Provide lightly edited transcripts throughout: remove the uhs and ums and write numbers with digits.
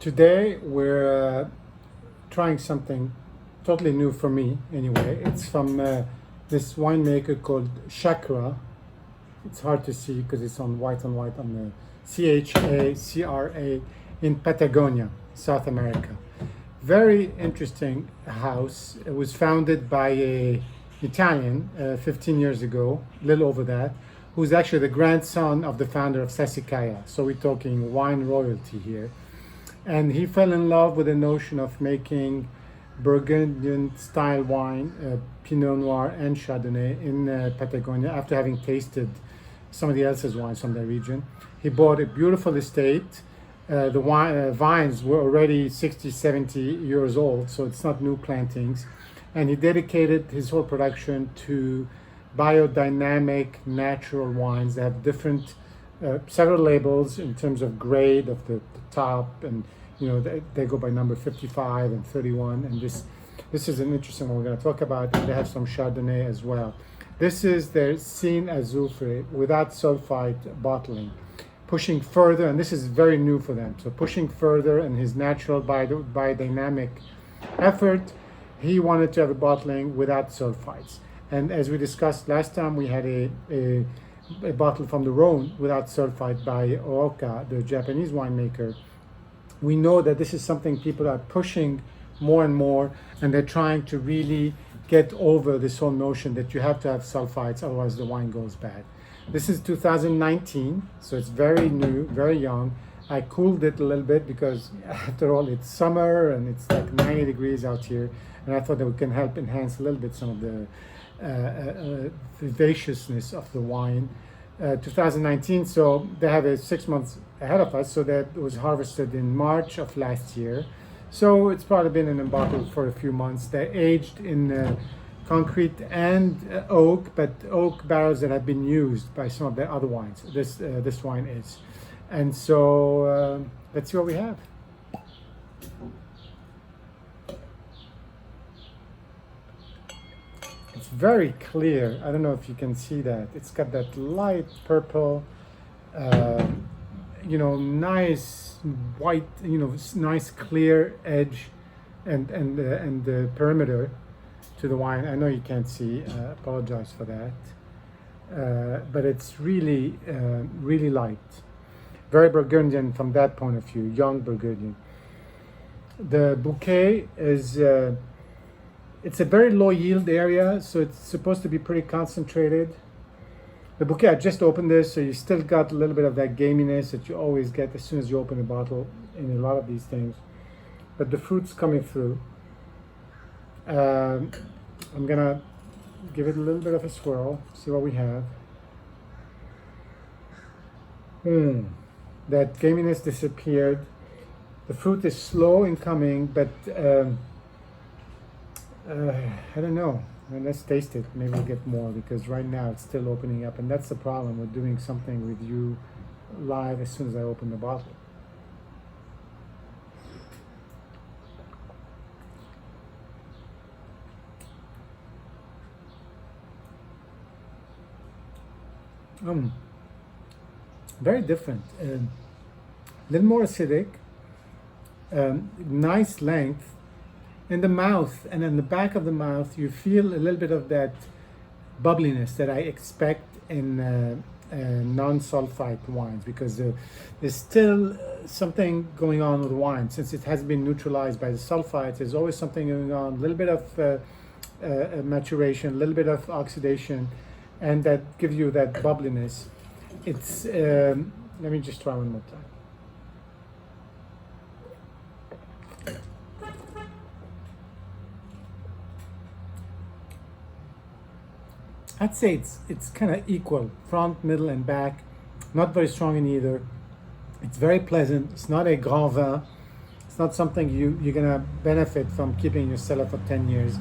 Today we're trying something totally new for me anyway. It's from this winemaker called Chacra. It's hard to see because it's on white on the Chacra in Patagonia, South America. Very interesting house. It was founded by a Italian 15 years ago, a little over that, who's actually the grandson of the founder of Sassicaia. So we're talking wine royalty here. And he fell in love with the notion of making Burgundian style wine, Pinot Noir and Chardonnay in Patagonia after having tasted somebody else's wines from the region. He bought a beautiful estate. The vines were already 60, 70 years old, so it's not new plantings. And he dedicated his whole production to biodynamic, natural wines that have different, several labels in terms of grade of the top, and they go by number 55 and 31. And this is an interesting one we're going to talk about. And they have some Chardonnay as well. This is their Sin Azufre without sulfite bottling, pushing further, and this is very new for them. So pushing further in his natural biodynamic effort, he wanted to have a bottling without sulfites. And as we discussed last time, we had a bottle from the Rhone without sulfite by Ooka, the Japanese winemaker. We know that this is something people are pushing more and more, and they're trying to really get over this whole notion that you have to have sulfites, otherwise the wine goes bad. This is 2019, so it's very new, very young. I cooled it a little bit because after all, it's summer and it's like 90 degrees out here, and I thought that we can help enhance a little bit some of the vivaciousness of the wine. 2019, so they have a 6 months ahead of us, so that was harvested in March of last year. So it's probably been in a bottle for a few months. They're aged in concrete and oak, but oak barrels that have been used by some of the other wines. This wine is. And so let's see what we have. It's very clear. I don't know if you can see that. It's got that light purple, nice white, nice clear edge and the perimeter to the wine. I know you can't see. Apologize for that. But it's really, really light. Very Burgundian from that point of view. Young Burgundian. The bouquet is. It's a very low yield area, so it's supposed to be pretty concentrated. The bouquet, I just opened this, so you still got a little bit of that gaminess that you always get as soon as you open a bottle in a lot of these things. But the fruit's coming through. I'm gonna give it a little bit of a swirl, see what we have. That gaminess disappeared. The fruit is slow in coming, but I don't know. Let's taste it. Maybe we'll get more, because right now it's still opening up, and that's the problem with doing something with you live as soon as I open the bottle. Very different. A little more acidic. Nice length. In the mouth and in the back of the mouth, you feel a little bit of that bubbliness that I expect in non-sulfite wines, because there's still something going on with wine. Since it has been neutralized by the sulfites, there's always something going on, a little bit of maturation, a little bit of oxidation, and that gives you that bubbliness. It's, let me just try one more time. I'd say it's kind of equal, front, middle, and back. Not very strong in either. It's very pleasant. It's not a grand vin. It's not something you're gonna benefit from keeping in your cellar for 10 years.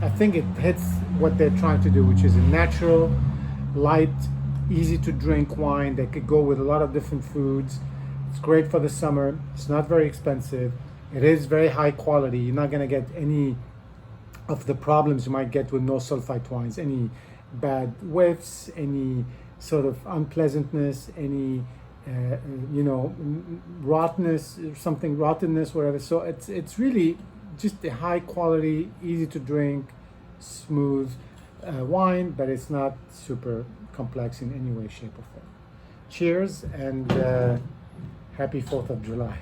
I think it hits what they're trying to do, which is a natural, light, easy to drink wine that could go with a lot of different foods. It's great for the summer. It's not very expensive. It is very high quality. You're not gonna get any of the problems you might get with no sulfite wines, any bad whiffs, any sort of unpleasantness, any rottenness, something rottenness, whatever. So it's really just a high quality, easy to drink, smooth wine, but it's not super complex in any way, shape, or form. Cheers, and happy 4th of July.